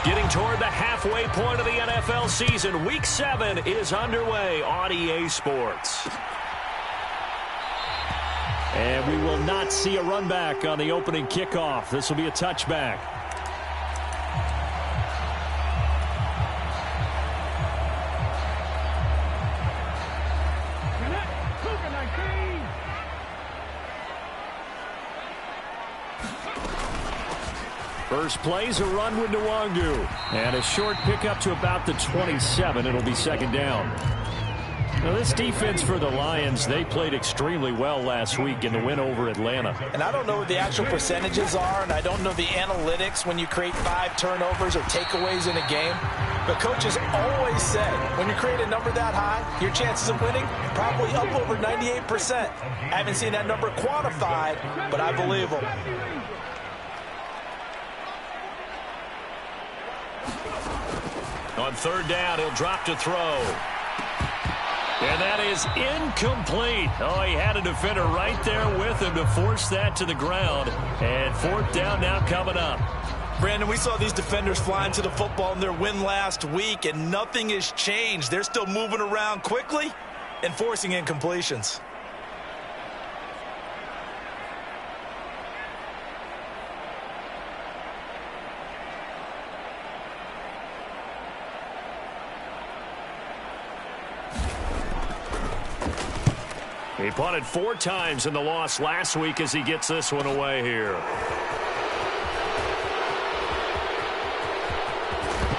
Getting toward the halfway point of the NFL season. Week 7 is underway on EA Sports. And we will not see a run back on the opening kickoff. This will be a touchback. First play's a run with Nwangu. And a short pickup to about the 27. It'll be second down. Now, this defense for the Lions, they played extremely well last week in the win over Atlanta. And I don't know what the actual percentages are, and I don't know the analytics when you create 5 turnovers or takeaways in a game. But coaches always say, when you create a number that high, your chances of winning probably up over 98%. I haven't seen that number quantified, but I believe them. On third down, he'll drop to throw. And that is incomplete. Oh, he had a defender right there with him to force that to the ground. And fourth down now coming up. Brandon, we saw these defenders flying to the football in their win last week, and nothing has changed. They're still moving around quickly and forcing incompletions. He punted 4 times in the loss last week as he gets this one away here.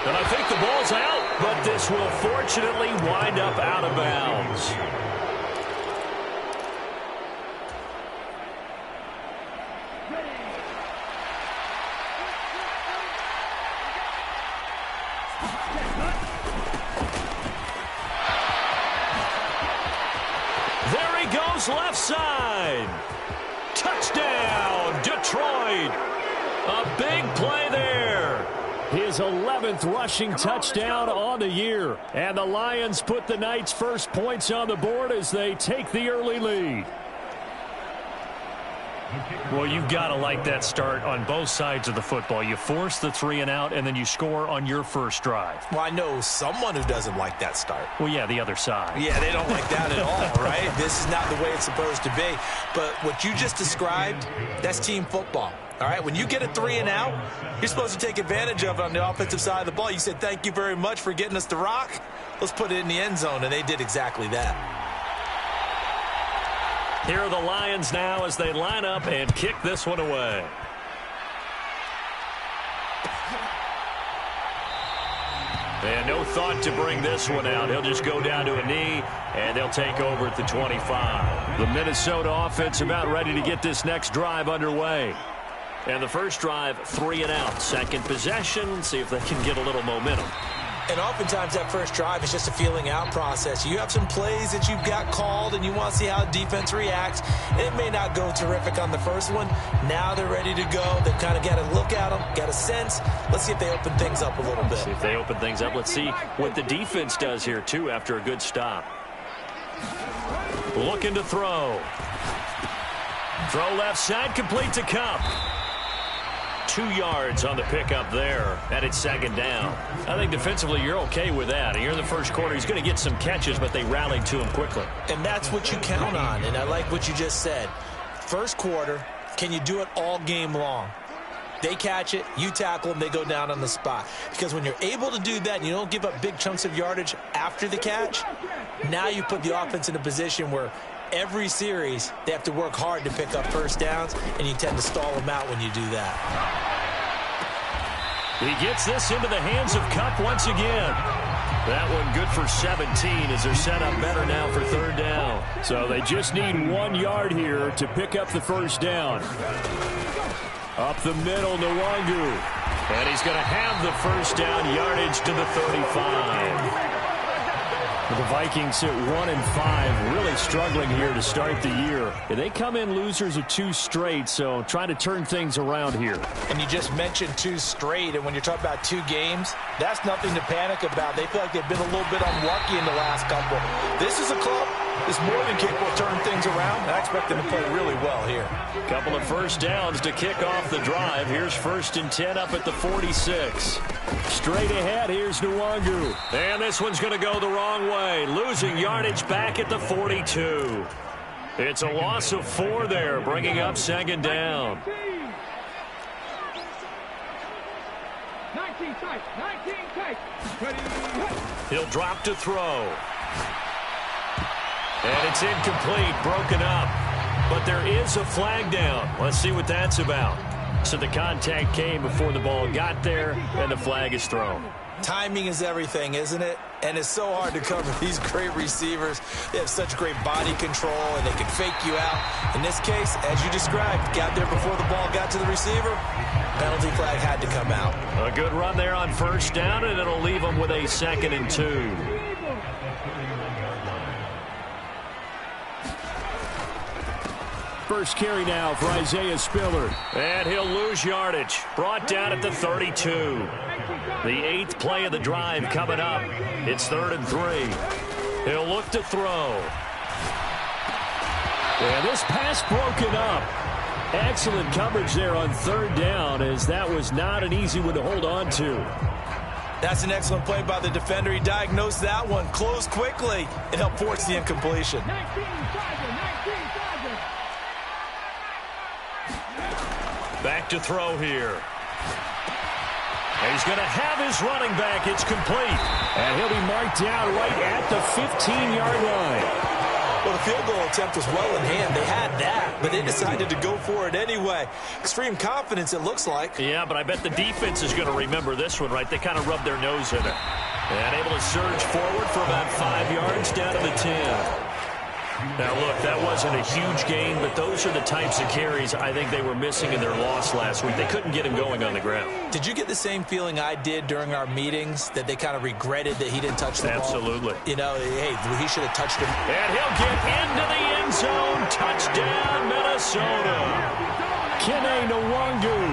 And I think the ball's out, but this will fortunately wind up out of bounds. Left side. Touchdown, Detroit. A big play there. His 11th rushing touchdown on the year. And the Lions put the Knights' first points on the board as they take the early lead. Well, you've got to like that start on both sides of the football. You force the 3 and out, and then you score on your first drive. Well, I know someone who doesn't like that start. Well, yeah, the other side. Yeah, they don't like that at all, right? This is not the way it's supposed to be. But what you just described, that's team football. All right, when you get a 3 and out, you're supposed to take advantage of it on the offensive side of the ball. You said, thank you very much for getting us the rock. Let's put it in the end zone, and they did exactly that. Here are the Lions now as they line up and kick this one away. And no thought to bring this one out. He'll just go down to a knee, and they'll take over at the 25. The Minnesota offense about ready to get this next drive underway. And the first drive, 3 and out. Second possession, see if they can get a little momentum. And oftentimes that first drive is just a feeling out process. You have some plays that you've got called and you want to see how the defense reacts. It may not go terrific on the first one. Now they're ready to go. They've kind of got to look at them, got a sense. Let's see if they open things up a little bit. See if they open things up. Let's see what the defense does here, too, after a good stop. Looking to throw. Throw left side, complete to Kupp. 2 yards on the pickup there, and it's second down. I think defensively you're okay with that. Here in the first quarter, he's going to get some catches, but they rallied to him quickly. And that's what you count on, and I like what you just said. First quarter, can you do it all game long? They catch it, you tackle them, they go down on the spot. Because when you're able to do that and you don't give up big chunks of yardage after the catch, now you put the offense in a position where every series they have to work hard to pick up first downs, and you tend to stall them out when you do that. He gets this into the hands of Kupp once again. That one good for 17 as they're set up better now for third down. So they just need 1 yard here to pick up the first down. Up the middle, Nwangu. And he's going to have the first down, yardage to the 35. The Vikings at 1-5, really struggling here to start the year. They come in losers of 2 straight, so trying to turn things around here. And you just mentioned 2 straight, and when you're talking about 2 games, that's nothing to panic about. They feel like they've been a little bit unlucky in the last couple. This is a club is more than capable of turning things around. I expect them to play really well here. Couple of first downs to kick off the drive. Here's 1st and 10 up at the 46. Straight ahead, here's Nwangu. And this one's going to go the wrong way. Losing yardage back at the 42. It's a loss of 4 there, bringing up 2nd down. 19 tight. He'll drop to throw. And it's incomplete, broken up. But there is a flag down. Let's see what that's about. So the contact came before the ball got there, and the flag is thrown. Timing is everything, isn't it? And it's so hard to cover these great receivers. They have such great body control, and they can fake you out. In this case, as you described, got there before the ball got to the receiver. Penalty flag had to come out. A good run there on 1st down, and it'll leave them with a 2nd and 2. First carry now for Isaiah Spiller. And he'll lose yardage. Brought down at the 32. The 8th play of the drive coming up. It's 3rd and 3. He'll look to throw. And this pass broken up. Excellent coverage there on 3rd down, as that was not an easy one to hold on to. That's an excellent play by the defender. He diagnosed that one, closed quickly, and helped force the incompletion. Back to throw here. And he's going to have his running back. It's complete. And he'll be marked down right at the 15-yard line. Well, the field goal attempt was well in hand. They had that, but they decided to go for it anyway. Extreme confidence, it looks like. Yeah, but I bet the defense is going to remember this one, right? They kind of rubbed their nose in it. And able to surge forward for about 5 yards down to the 10. Now, look, that wasn't a huge gain, but those are the types of carries I think they were missing in their loss last week. They couldn't get him going on the ground. Did you get the same feeling I did during our meetings, that they kind of regretted that he didn't touch the ball? Absolutely. You know, hey, he should have touched him. And he'll get into the end zone. Touchdown, Minnesota. Kene Nwangu,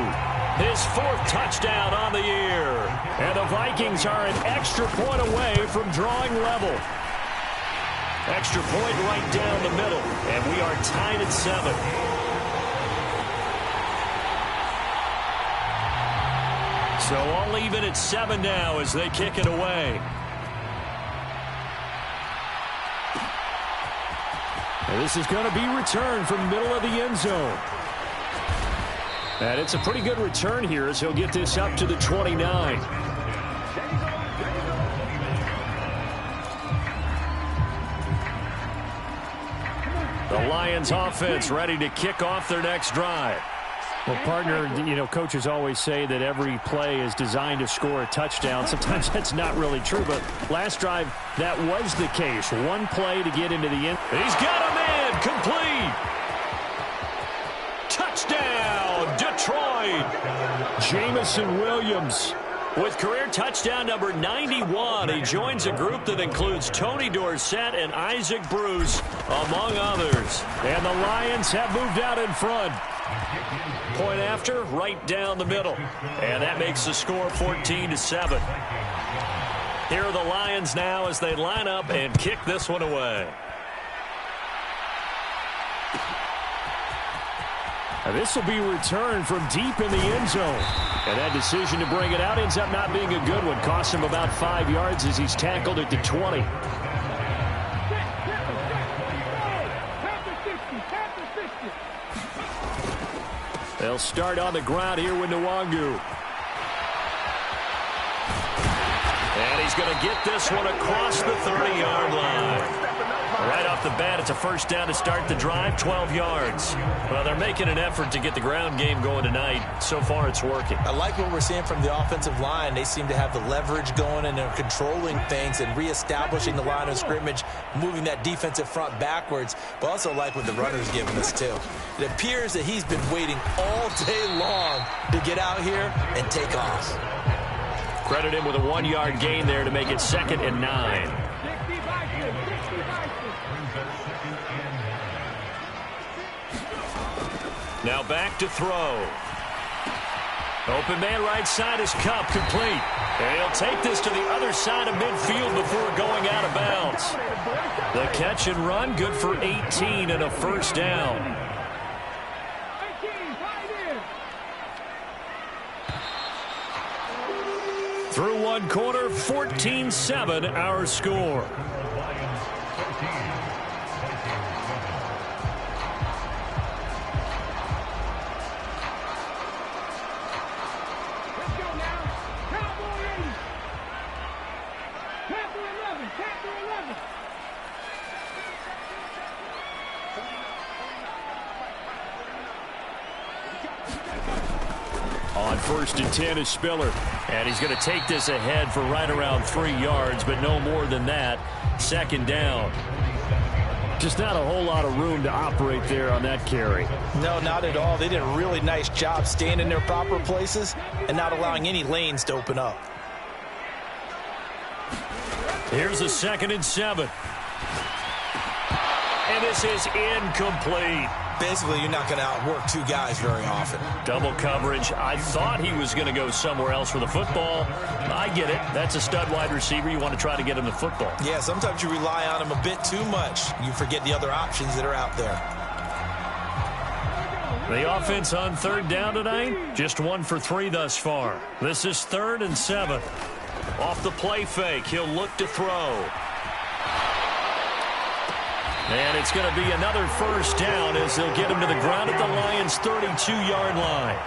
his 4th touchdown on the year. And the Vikings are an extra point away from drawing level. Extra point right down the middle, and we are tied at 7. So all even at 7 now as they kick it away. And this is going to be returned from the middle of the end zone. And it's a pretty good return here as he'll get this up to the 29. The Lions offense ready to kick off their next drive. Well, partner, you know, coaches always say that every play is designed to score a touchdown. Sometimes that's not really true, but last drive, that was the case. One play to get into the end. He's got him in. Complete. Touchdown, Detroit. Jamison Williams with career touchdown number 91. He joins a group that includes Tony Dorsett and Isaac Bruce, among others. And the Lions have moved out in front. Point after, right down the middle. And that makes the score 14-7. Here are the Lions now as they line up and kick this one away. Now this will be returned from deep in the end zone. And that decision to bring it out ends up not being a good one. Cost him about 5 yards as he's tackled at the 20. They'll start on the ground here with Nwangu. And he's going to get this one across the 30-yard line. Right off the bat, it's a first down to start the drive, 12 yards. Well, they're making an effort to get the ground game going tonight. So far, it's working. I like what we're seeing from the offensive line. They seem to have the leverage going, and they're controlling things and reestablishing the line of scrimmage, moving that defensive front backwards. But also like what the runner's giving us, too. It appears that he's been waiting all day long to get out here and take off. Credit him with a 1-yard gain there to make it 2nd and 9. Now back to throw. Open man right side is Cup, complete. And he'll take this to the other side of midfield before going out of bounds. The catch and run, good for 18 and a first down. Through one quarter, 14-7 our score. On 1st and 10 is Spiller. And he's going to take this ahead for right around 3 yards, but no more than that. 2nd down. Just not a whole lot of room to operate there on that carry. No, not at all. They did a really nice job staying in their proper places and not allowing any lanes to open up. Here's a 2nd and 7. And this is incomplete. Basically, you're not going to outwork 2 guys very often. Double coverage. I thought he was going to go somewhere else for the football. I get it. That's a stud wide receiver. You want to try to get him the football. Yeah, sometimes you rely on him a bit too much. You forget the other options that are out there. The offense on 3rd down tonight, just 1 for 3 thus far. This is 3rd and 7. Off the play fake, he'll look to throw. And it's going to be another first down as they'll get him to the ground at the Lions' 32-yard line.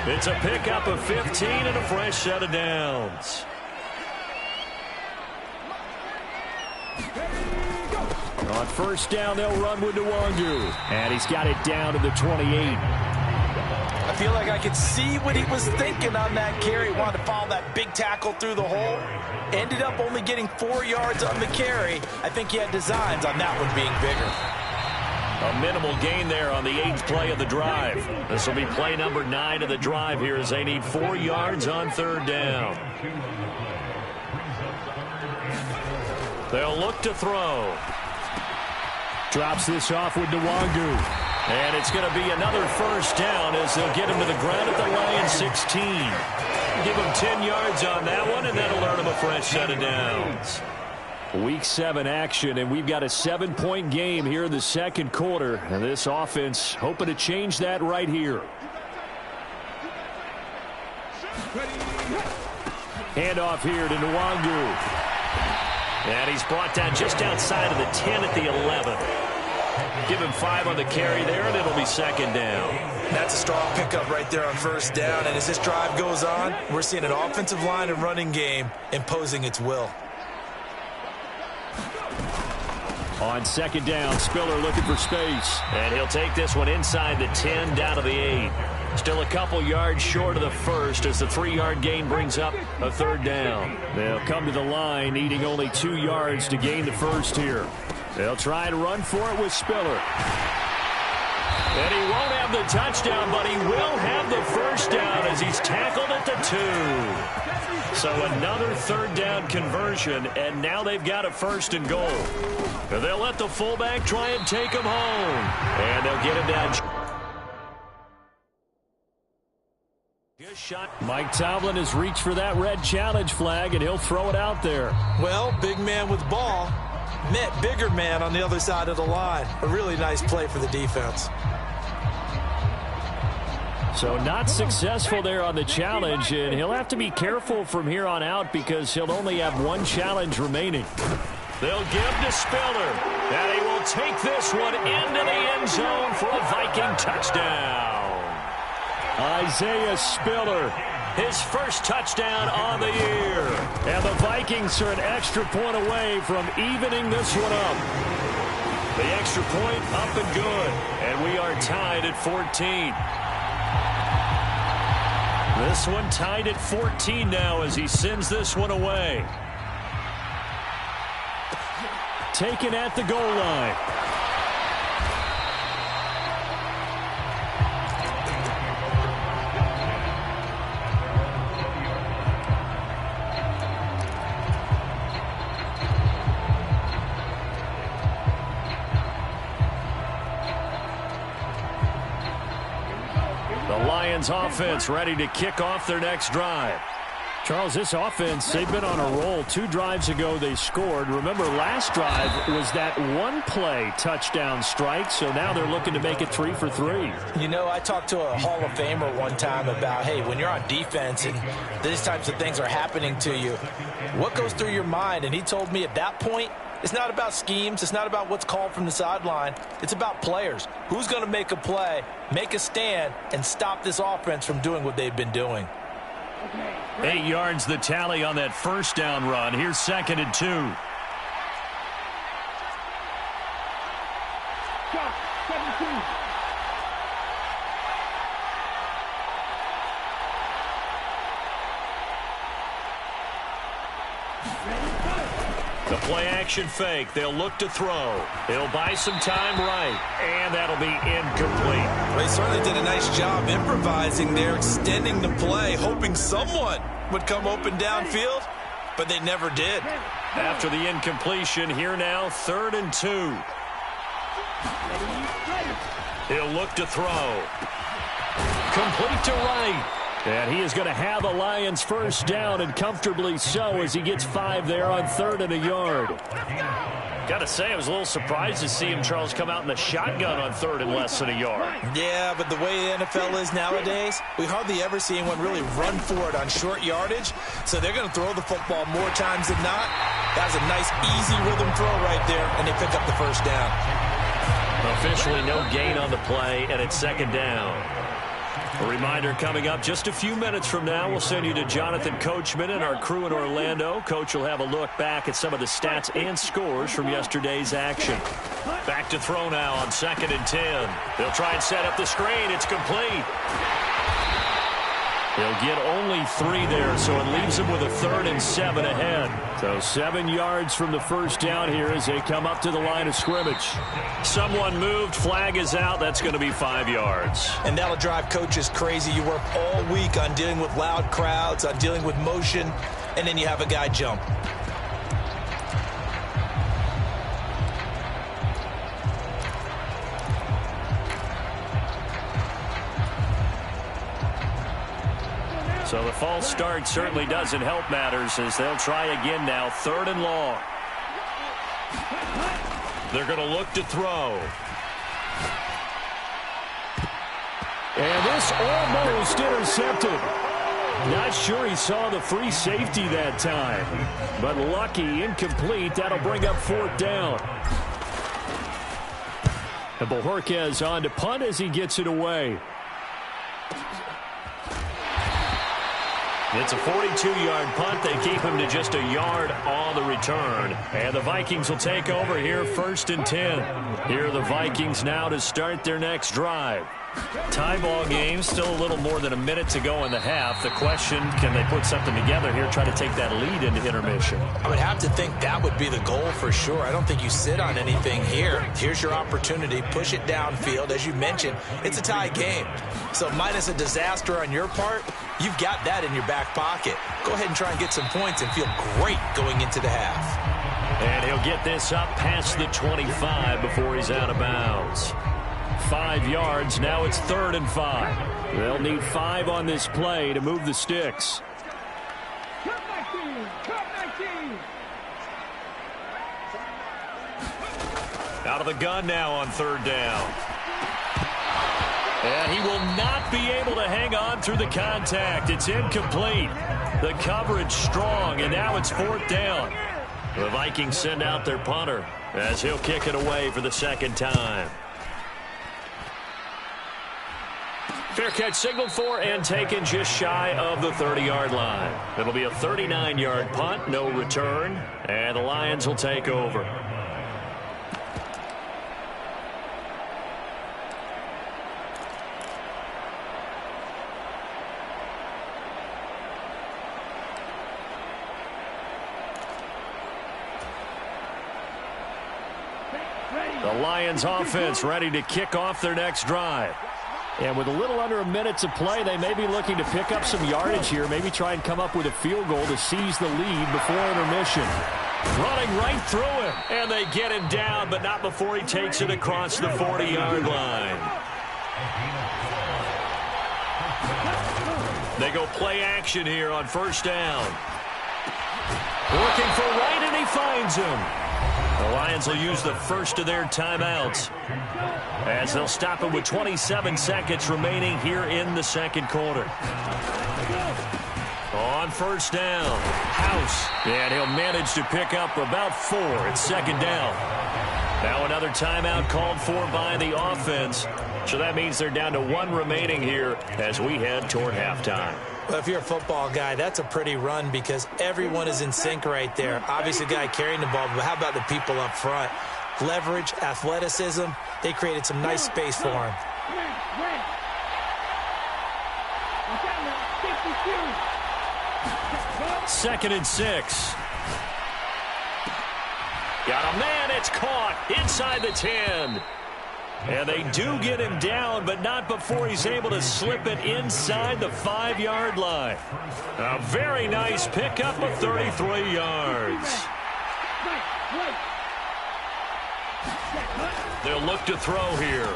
It's a pickup of 15 and a fresh set of downs. On 1st down, they'll run with Nwangu. And he's got it down to the 28. I feel like I could see what he was thinking on that carry. Wanted to follow that big tackle through the hole. Ended up only getting 4 yards on the carry. I think he had designs on that one being bigger. A minimal gain there on the 8th play of the drive. This will be play number 9 of the drive here as they need 4 yards on 3rd down. They'll look to throw. Drops this off with Nwangu. And it's going to be another first down as they'll get him to the ground at the Lions' 16. Give him 10 yards on that one, and that'll earn him a fresh set of downs. Week 7 action, and we've got a 7-point game here in the 2nd quarter. And this offense hoping to change that right here. Handoff here to Nwangu. And he's brought down just outside of the 10 at the 11. Give him 5 on the carry there, and it'll be 2nd down. That's a strong pickup right there on 1st down. And as this drive goes on, we're seeing an offensive line and running game imposing its will. On 2nd down, Spiller looking for space. And he'll take this one inside the 10 down to the 8. Still a couple yards short of the first as the 3-yard gain brings up a 3rd down. They'll come to the line needing only 2 yards to gain the first here. They'll try and run for it with Spiller. And he won't have the touchdown, but he will have the first down as he's tackled at the 2. So another 3rd down conversion, and now they've got a 1st and goal. And they'll let the fullback try and take him home. And they'll get him down. Mike Tomlin has reached for that red challenge flag, and he'll throw it out there. Well, big man with ball met bigger man on the other side of the line. A really nice play for the defense. So not successful there on the challenge, and he'll have to be careful from here on out because he'll only have 1 challenge remaining. They'll give to Spiller, and he will take this one into the end zone for a Viking touchdown. Isaiah Spiller, his first touchdown on the year. And the Vikings are an extra point away from evening this one up. The extra point up and good, and we are tied at 14. This one tied at 14 now as he sends this one away. Taken at the goal line. Lions offense ready to kick off their next drive. Charles, this offense, they've been on a roll. 2 drives ago, they scored. Remember, last drive was that one-play touchdown strike, so now they're looking to make it 3 for 3. You know, I talked to a Hall of Famer one time about, hey, when you're on defense and these types of things are happening to you, what goes through your mind? And he told me at that point, it's not about schemes. It's not about what's called from the sideline. It's about players. Who's going to make a play, make a stand, and stop this offense from doing what they've been doing? 8 yards the tally on that first down run. Here's 2nd and 2. The play-action fake. They'll look to throw. They'll buy some time right, and that'll be incomplete. They certainly did a nice job improvising there, extending the play, hoping someone would come open downfield, but they never did. After the incompletion, here now, 3rd and 2. He'll look to throw. Complete to right. And he is going to have a Lions first down, and comfortably so, as he gets 5 there on 3rd and a yard. Got to say, I was a little surprised to see him, Charles, come out in the shotgun on 3rd and less than a yard. Yeah, but the way the NFL is nowadays, we hardly ever see anyone really run for it on short yardage. So they're going to throw the football more times than not. That was a nice, easy rhythm throw right there, and they pick up the first down. Officially no gain on the play, and it's 2nd down. A reminder coming up just a few minutes from now. We'll send you to Jonathan Coachman and our crew in Orlando. Coach will have a look back at some of the stats and scores from yesterday's action. Back to throw now on 2nd and 10. They'll try and set up the screen. It's complete. They'll get only 3 there, so it leaves them with a 3rd and 7 ahead. So 7 yards from the first down here as they come up to the line of scrimmage. Someone moved. Flag is out. That's going to be 5 yards. And that'll drive coaches crazy. You work all week on dealing with loud crowds, on dealing with motion, and then you have a guy jump. So the false start certainly doesn't help matters as they'll try again now. 3rd and long. They're going to look to throw. And this almost intercepted. Not sure he saw the free safety that time. But lucky, incomplete. That'll bring up 4th down. And Bojorquez on to punt as he gets it away. It's a 42-yard punt. They keep him to just a yard on the return. And the Vikings will take over here 1st and 10. Here are the Vikings now to start their next drive. Tie ball game, still a little more than a minute to go in the half. The question, can they put something together here, try to take that lead into intermission? I would have to think that would be the goal for sure. I don't think you sit on anything here. Here's your opportunity. Push it downfield. As you mentioned, it's a tie game. So minus a disaster on your part, you've got that in your back pocket. Go ahead and try and get some points and feel great going into the half. And he'll get this up past the 25 before he's out of bounds. 5 yards. Now it's 3rd and 5. They'll need 5 on this play to move the sticks. Out of the gun now on 3rd down. And he will not be able to hang on through the contact. It's incomplete. The coverage strong, and now it's 4th down. The Vikings send out their punter as he'll kick it away for the 2nd time. Fair catch signaled for and taken just shy of the 30-yard line. It'll be a 39-yard punt, no return, and the Lions will take over. The Lions offense ready to kick off their next drive. And with a little under a minute to play, they may be looking to pick up some yardage here, maybe try and come up with a field goal to seize the lead before intermission. Running right through him, and they get him down, but not before he takes it across the 40-yard line. They go play action here on first down. Looking for Wright, and he finds him. The Lions will use the first of their timeouts as they'll stop it with 27 seconds remaining here in the second quarter. On first down, House, and he'll manage to pick up about 4 at second down. Now another timeout called for by the offense. So that means they're down to 1 remaining here as we head toward halftime. Well, if you're a football guy, that's a pretty run because everyone is in sync right there. Obviously, the guy carrying the ball, but how about the people up front? Leverage, athleticism, they created some nice space for him. Second and 6. Got a man, it's caught inside the 10. And they do get him down, but not before he's able to slip it inside the 5-yard line. A very nice pickup of 33 yards. They'll look to throw here.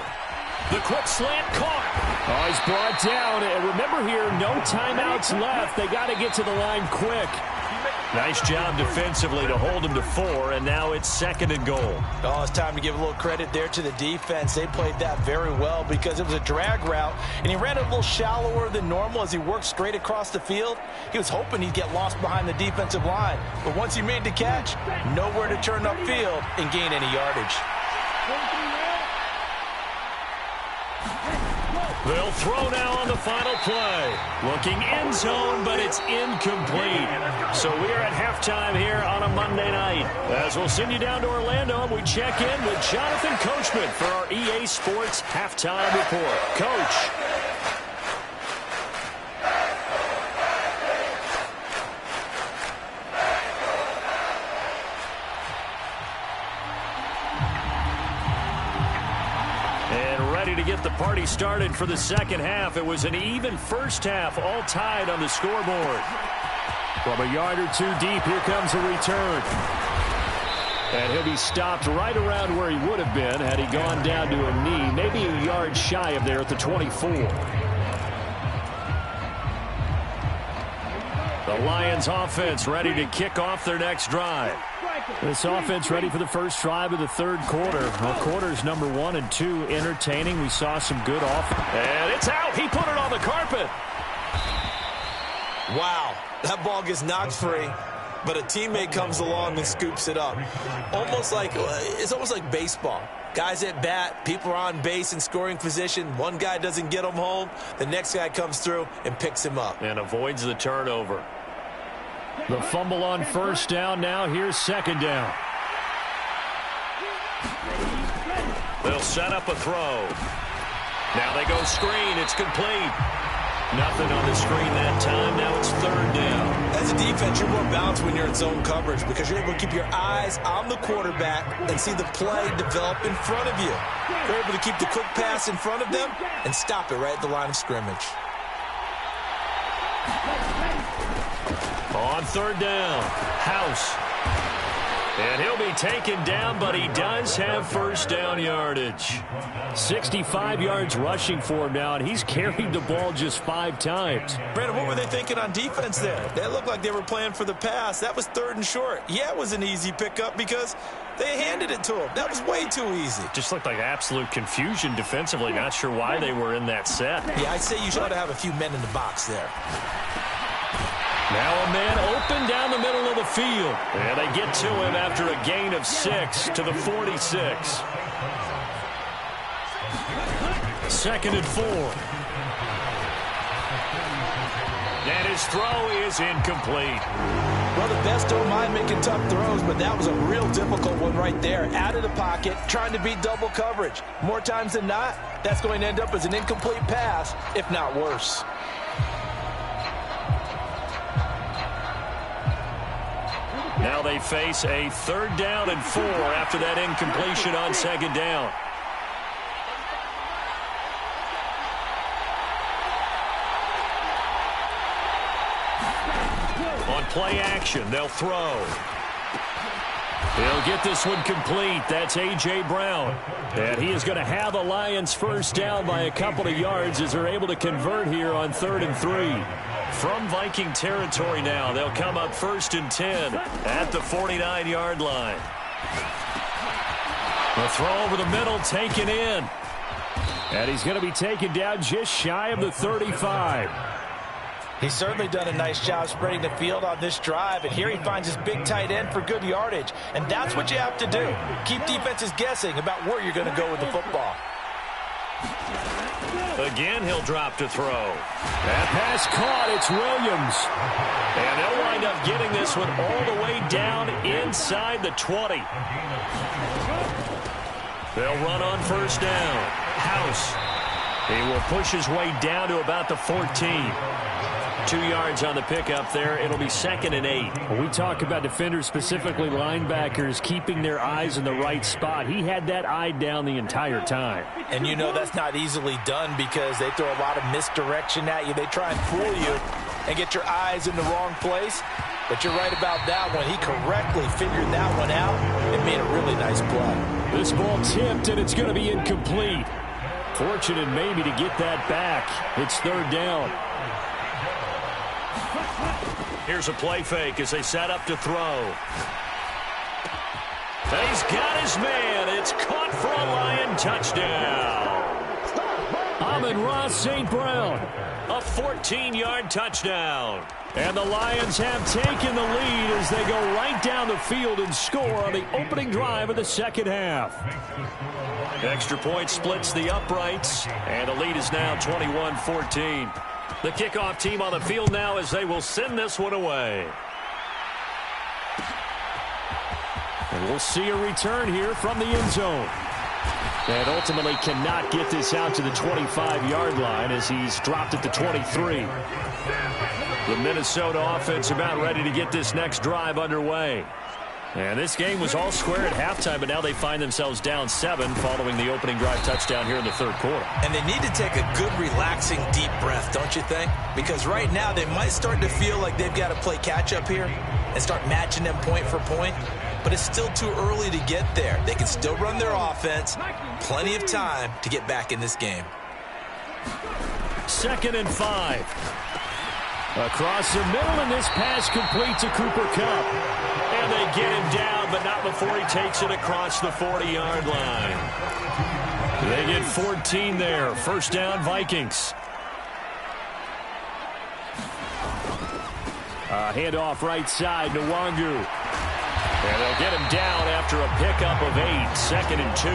The quick slant caught. Oh, he's brought down. And remember here, no timeouts left. They got to get to the line quick. Nice job defensively to hold him to 4, and now it's second and goal. Oh, it's time to give a little credit there to the defense. They played that very well because it was a drag route, and he ran it a little shallower than normal as he worked straight across the field. He was hoping he'd get lost behind the defensive line, but once he made the catch, nowhere to turn upfield and gain any yardage. They'll throw now on the final play. Looking end zone, but it's incomplete. So we're at halftime here on a Monday night. As we'll send you down to Orlando, we check in with Jonathan Coachman for our EA Sports Halftime Report. Coach. To get the party started for the second half. It was an even first half, all tied on the scoreboard. From a yard or 2 deep, here comes a return. And he'll be stopped right around where he would have been had he gone down to a knee, maybe a yard shy of there at the 24. The Lions offense ready to kick off their next drive. This offense ready for the first drive of the third quarter. Well, quarters number 1 and 2 entertaining. We saw some good offense. And it's out. He put it on the carpet. Wow, that ball gets knocked free, but a teammate comes along and scoops it up. It's almost like baseball. Guys at bat, people are on base in scoring position. One guy doesn't get him home. The next guy comes through and picks him up. And avoids the turnover. The fumble on first down. Now here's second down. They'll set up a throw. Now they go screen. It's complete. Nothing on the screen that time. Now it's third down. As a defense, you're more balanced when you're in zone coverage because you're able to keep your eyes on the quarterback and see the play develop in front of you. You're able to keep the quick pass in front of them and stop it right at the line of scrimmage. On third down, House. And he'll be taken down, but he does have first down yardage. 65 yards rushing for him now, and he's carried the ball just 5 times. Brandon, what were they thinking on defense there? They looked like they were playing for the pass. That was third and short. Yeah, it was an easy pickup because they handed it to him. That was way too easy. Just looked like absolute confusion defensively. Not sure why they were in that set. Yeah, I'd say you should have a few men in the box there. Now a man open down the middle of the field. And they get to him after a gain of 6 to the 46. Second and 4. And his throw is incomplete. Well, the best don't mind making tough throws, but that was a real difficult one right there. Out of the pocket, trying to beat double coverage. More times than not, that's going to end up as an incomplete pass, if not worse. Now they face a third down and 4 after that incompletion on second down. On play action, they'll throw. He'll get this one complete. That's A.J. Brown. And he is going to have the Lions first down by a couple of yards as they're able to convert here on 3rd and 3. from Viking territory now. They'll come up 1st and 10 at the 49-yard line. The throw over the middle taken in. And he's going to be taken down just shy of the 35. He's certainly done a nice job spreading the field on this drive, and here he finds his big tight end for good yardage. And that's what you have to do. Keep defenses guessing about where you're going to go with the football. Again, he'll drop to throw. That pass caught. It's Williams. And they'll wind up getting this one all the way down inside the 20. They'll run on 1st down. House. He will push his way down to about the 14. 2 yards on the pickup there. It'll be 2nd and 8. When we talk about defenders, specifically linebackers, keeping their eyes in the right spot, he had that eye down the entire time. And you know that's not easily done because they throw a lot of misdirection at you. They try and fool you and get your eyes in the wrong place. But you're right about that one. He correctly figured that one out and made a really nice play. This ball tipped, and it's going to be incomplete. Fortunate maybe to get that back. It's 3rd down. Here's a play fake as they set up to throw. He's got his man. It's caught for a Lion touchdown. Amon-Ra St. Brown. A 14-yard touchdown. And the Lions have taken the lead as they go right down the field and score on the opening drive of the 2nd half. Extra point splits the uprights, and the lead is now 21-14. The kickoff team on the field now as they will send this one away. And we'll see a return here from the end zone. And ultimately cannot get this out to the 25-yard line as he's dropped at the 23. The Minnesota offense about ready to get this next drive underway. And this game was all square at halftime, but now they find themselves down 7 following the opening drive touchdown here in the 3rd quarter. And they need to take a good, relaxing, deep breath, don't you think? Because right now they might start to feel like they've got to play catch-up here and start matching them point for point. But it's still too early to get there. They can still run their offense. Plenty of time to get back in this game. 2nd and 5. Across the middle, and this pass complete to Cooper Kupp. And they get him down, but not before he takes it across the 40-yard line. They get 14 there. 1st down, Vikings. Handoff right side, Nwangu. And they'll get him down after a pickup of 8. 2nd and 2.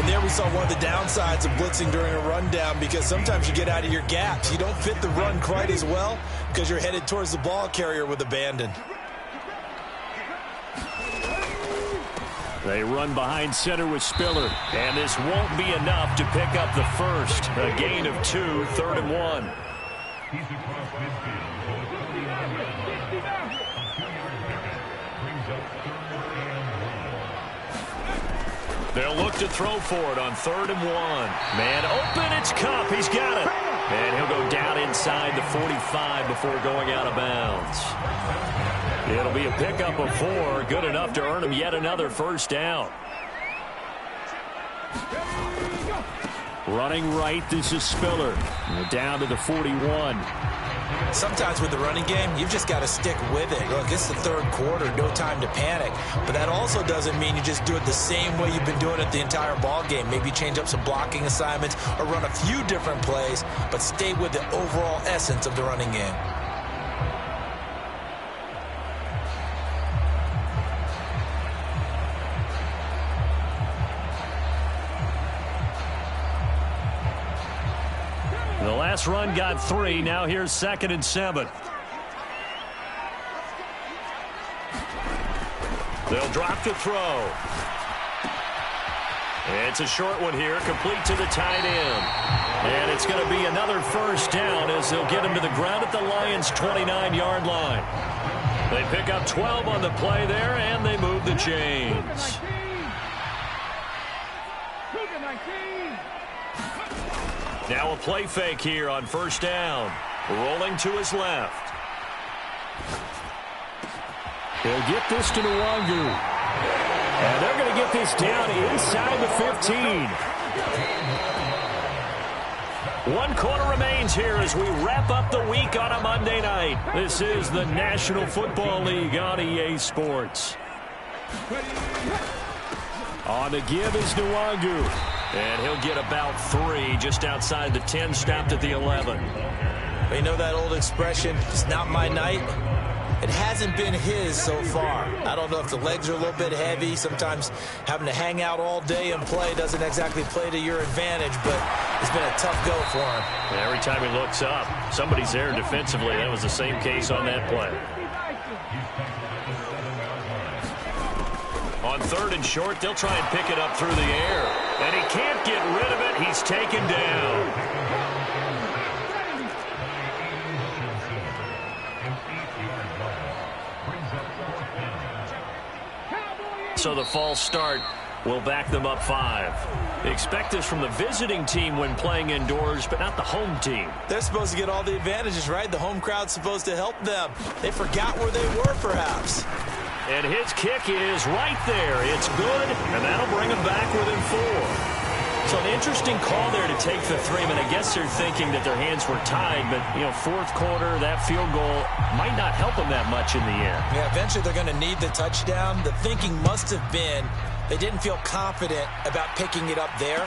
And there we saw one of the downsides of blitzing during a rundown because sometimes you get out of your gaps. You don't fit the run quite as well because you're headed towards the ball carrier with abandon. They run behind center with Spiller. And this won't be enough to pick up the first. A gain of 2, 3rd and 1. They'll look to throw for it on 3rd and 1. Man open, it's Kupp. He's got it. And he'll go down inside the 45 before going out of bounds. It'll be a pickup of 4. Good enough to earn him yet another 1st down. Running right, this is Spiller. Down to the 41. Sometimes with the running game, you've just got to stick with it. Look, it's the 3rd quarter, no time to panic. But that also doesn't mean you just do it the same way you've been doing it the entire ball game. Maybe change up some blocking assignments or run a few different plays, but stay with the overall essence of the running game. The last run got 3. Now here's 2nd and 7. They'll drop to throw. It's a short one here, complete to the tight end. And it's going to be another 1st down as they'll get him to the ground at the Lions' 29-yard line. They pick up 12 on the play there, and they move the chains. Now a play fake here on 1st down. Rolling to his left. He'll get this to Nwangu. And they're going to get this down inside the 15. 1 quarter remains here as we wrap up the week on a Monday night. This is the National Football League on EA Sports. On the give is Nwangu. And he'll get about 3 just outside the 10, stopped at the 11. You know that old expression, it's not my night? It hasn't been his so far. I don't know if the legs are a little bit heavy. Sometimes having to hang out all day and play doesn't exactly play to your advantage, but it's been a tough go for him. And every time he looks up, somebody's there defensively. That was the same case on that play. On 3rd and short, they'll try and pick it up through the air. And he can't get rid of it. He's taken down. So the false start will back them up 5. Expect this from the visiting team when playing indoors, but not the home team. They're supposed to get all the advantages, right? The home crowd's supposed to help them. They forgot where they were, perhaps. And his kick is right there. It's good, and that'll bring him back within 4. So an interesting call there to take the 3. I mean, I guess they're thinking that their hands were tied, but, you know, 4th quarter, that field goal might not help them that much in the end. Yeah, eventually they're going to need the touchdown. The thinking must have been they didn't feel confident about picking it up there,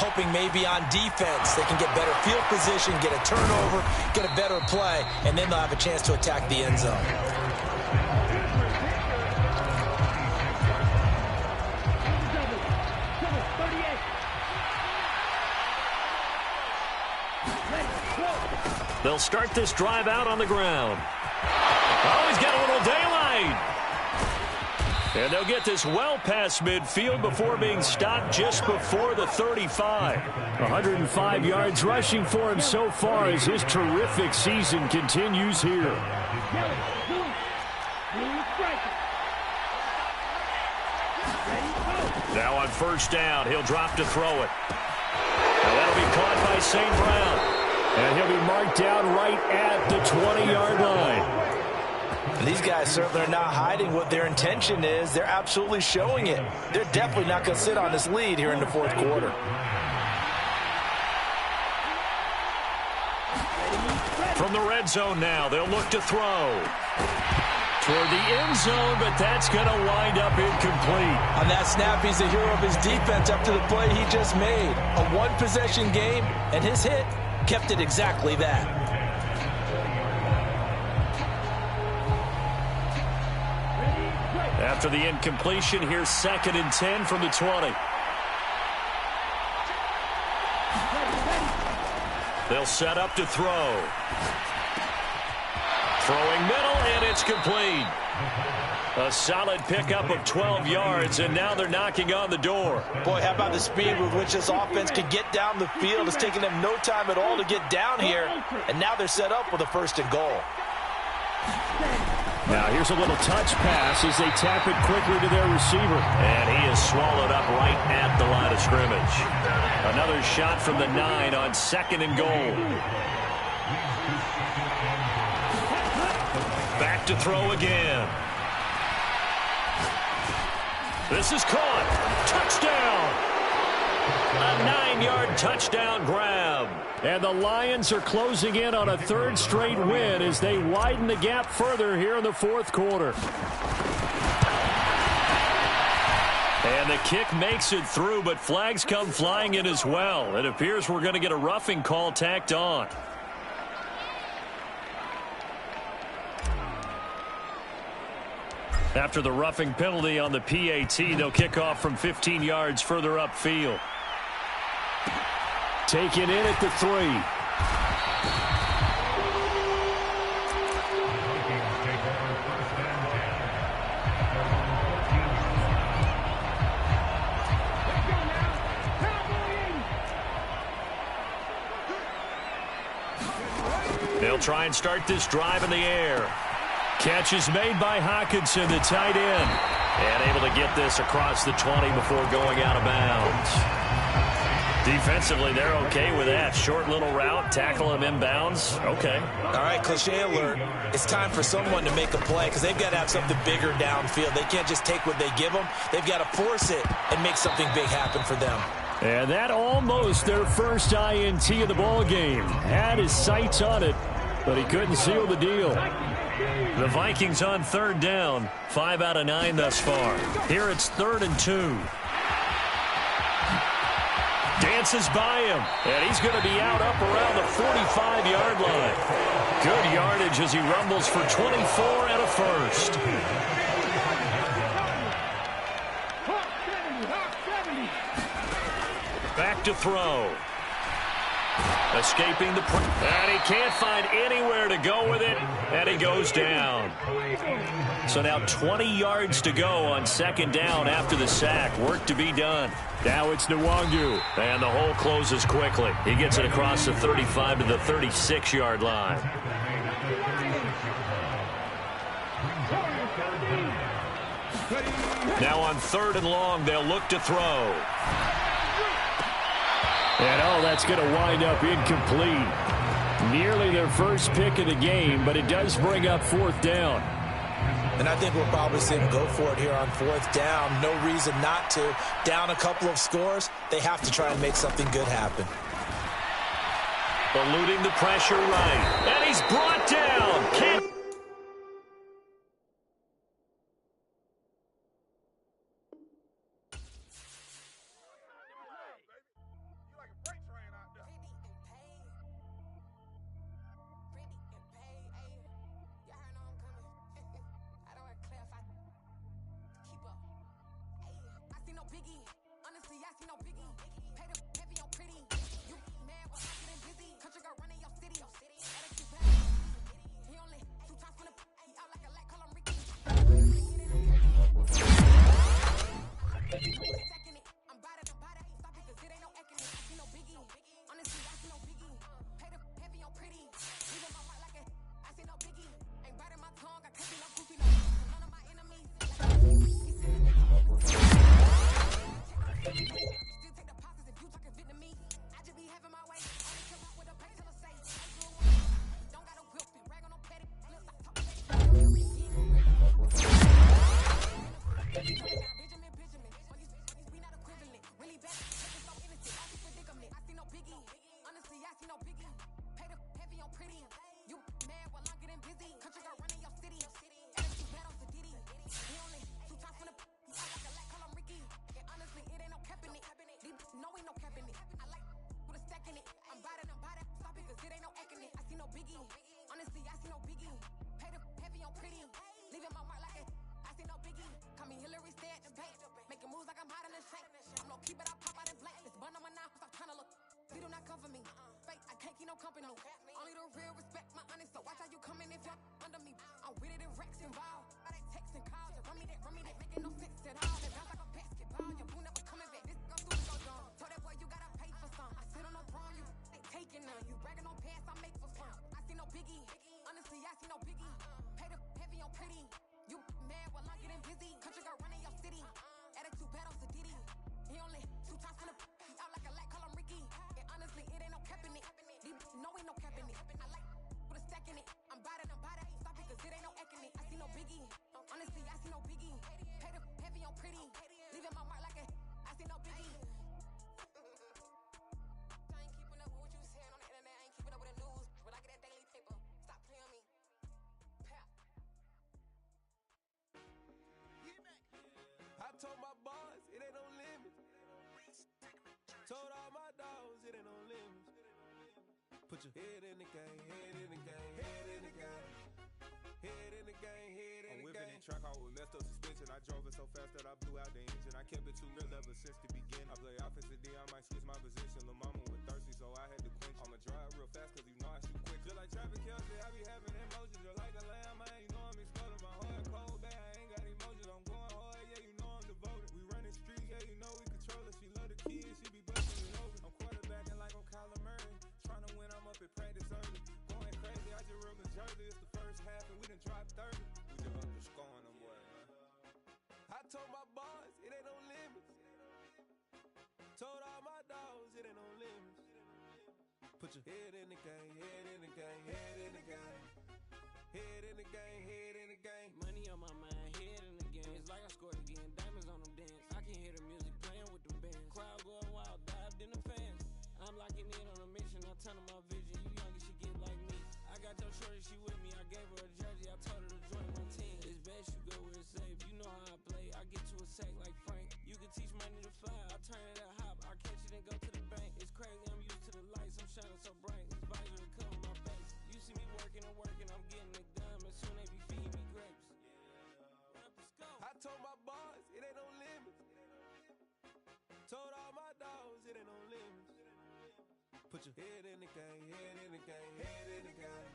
hoping maybe on defense they can get better field position, get a turnover, get a better play, and then they'll have a chance to attack the end zone. They'll start this drive out on the ground. Oh, he's got a little daylight. And they'll get this well past midfield before being stopped just before the 35. 105 yards rushing for him so far as his terrific season continues here. Now on 1st down, he'll drop to throw it. And that'll be caught by St. Brown. And he'll be marked down right at the 20-yard line. These guys certainly are not hiding what their intention is. They're absolutely showing it. They're definitely not going to sit on this lead here in the 4th quarter. From the red zone now, they'll look to throw. Toward the end zone, but that's going to wind up incomplete. On that snap, he's the hero of his defense up to the play he just made. A one-possession game, and his hit kept it exactly that. After the incompletion, here's 2nd and 10 from the 20. They'll set up to throw. Throwing middle, and it's complete. A solid pickup of 12 yards, and now they're knocking on the door. Boy, how about the speed with which this offense can get down the field? It's taking them no time at all to get down here, and now they're set up with a 1st and goal. Now here's a little touch pass as they tap it quickly to their receiver. And he is swallowed up right at the line of scrimmage. Another shot from the 9 on 2nd and goal. Back to throw again. This is caught. Touchdown. A 9-yard touchdown grab. And the Lions are closing in on a 3rd straight win as they widen the gap further here in the 4th quarter. And the kick makes it through, but flags come flying in as well. It appears we're going to get a roughing call tacked on. After the roughing penalty on the PAT, they'll kick off from 15 yards further upfield. Taken in at the 3. They'll try and start this drive in the air. Catch is made by Hawkinson, the tight end. And able to get this across the 20 before going out of bounds. Defensively, they're okay with that. Short little route, tackle him inbounds. Okay. All right, cliche alert. It's time for someone to make a play because they've got to have something bigger downfield. They can't just take what they give them. They've got to force it and make something big happen for them. And that almost their first INT of the ball game. Had his sights on it, but he couldn't seal the deal. The Vikings on third down. 5 out of 9 thus far. Here it's 3rd and 2. Dances by him, and he's going to be out up around the 45-yard line. Good yardage as he rumbles for 24 and a first. Back to throw. Escaping the and he can't find anywhere to go with it, and he goes down. So now 20 yards to go on 2nd down after the sack. Work to be done. Now it's Nwangu. And the hole closes quickly. He gets it across the 35 to the 36-yard line. Now on 3rd and long, they'll look to throw. And, that's going to wind up incomplete. Nearly their first pick of the game, but it does bring up 4th down. And I think we'll probably see him go for it here on 4th down. No reason not to. Down a couple of scores, they have to try and make something good happen. Eluding the pressure right. And he's brought down. Can't. Told my boss, it ain't no limits. Told all my dogs, it ain't no limits. Put your head in the game, head in the game, head in the game. Head in the game, head in the game. I'm whipping in track out with messed up suspension. I drove it so fast that I blew out the engine. I kept it too real ever since the beginning. I play offensive D, I might switch my position. Lil' mama was thirsty, so I had to quench. I'ma drive real fast, cause you know I shoot quick. Just like traffic Kelsey, I be having emotions. Just like a lamb, I ain't know I'm exploding. My heart cold, bad, I ain't got emotions. I'm going hard, yeah, you know I'm devoted. We running streets, yeah, you know we control it. She love the kids, she be busting it over. I'm quarterbacking like I'm Kyler Murray. Trying to win, I'm up at practice early. Going crazy, I just rub the jersey. It's the first half and we done dropped 30. We just underscoring them, boy, man. I told my boss, it ain't no limits. Told all my dogs, it ain't no limits. Put your head in the game, head in the game, head in the game. Head in the game, head in the game. Money on my mind, head in the game. It's like I scored again, diamonds on them dance. I can hear the music playing with them bands. Crowd going wild, die shining so bright, these bodies will cover my face. You see me working and working, I'm getting it done, but soon they be feeding me grapes. I told my boys, it ain't no limits. Told all my dogs, it ain't no limits. Put your head in the game, head in the game, head in the game.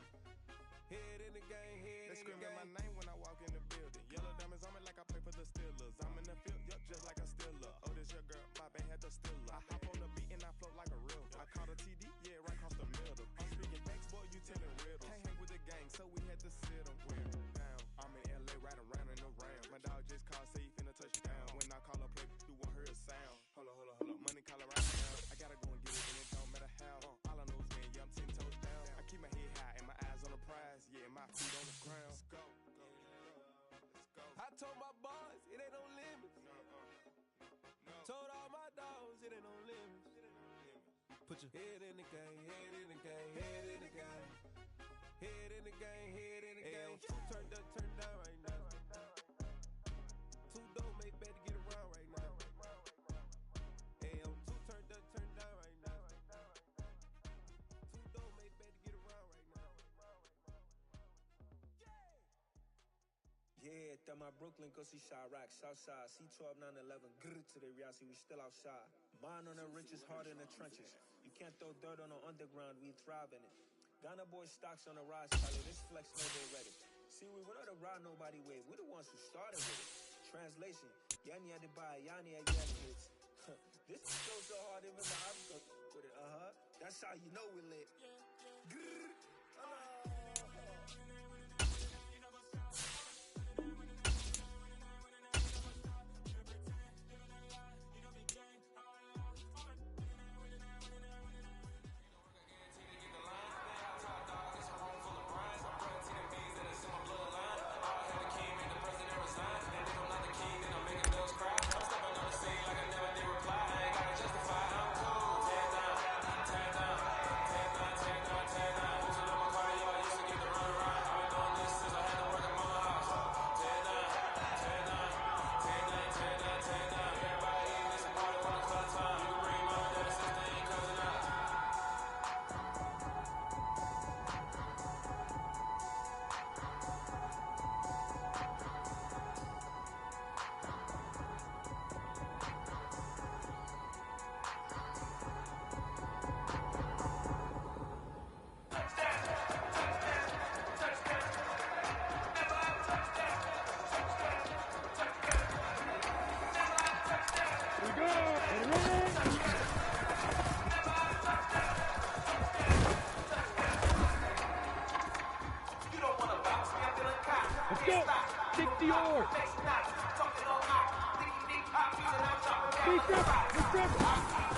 Head in the game, head in the game. They screaming my name when I walk in the building. Yellow diamonds on me like I play for the Steelers. I'm in the field, yup, just like a Steeler. Oh, this your girl, my band had the Steeler. I hop on the beat and I float like a real. I caught a TD, yeah, right across the middle. I'm speaking facts, boy, you telling riddles. Can't hang with the gang, so we had to sit them down. I'm in LA, riding around in the Rams. My dog just called, say he finna touch down. When I call a play, you won't hear a sound. Hold up. Money call right now. I gotta go and get it, and it don't matter how. All I know is man, yeah, I'm 10 toes down. I keep my head high and my eyes on the prize. Yeah, my feet on the ground. Let's go. I told my boys, it ain't no limits. Told all my dogs, it ain't no limits. Put your head in the game, head in the game, head in the game. Head in the game, head in the game. Turned up, turned down right now. Two dope make better get around right now. Hey, I'm two turned up, turned down right now. Two dope make better get around right now. Yeah, that my Brooklyn, go see Chirac, Southside, C12, 911, grrr to the reality, we still outside. Mine on the riches, hard in the trenches. You can't throw dirt on the underground, we thrive in it. Ghana boy stocks on the rise, Charlie, this flex no they ready. See, we were not a ride nobody wave, we the ones who started with it. Translation, Yanni had to buy, Yanni had hits. This is so hard, even my eyes go with it, That's how you know we lit. Grrr. Let's go. Kick the oar. Big step.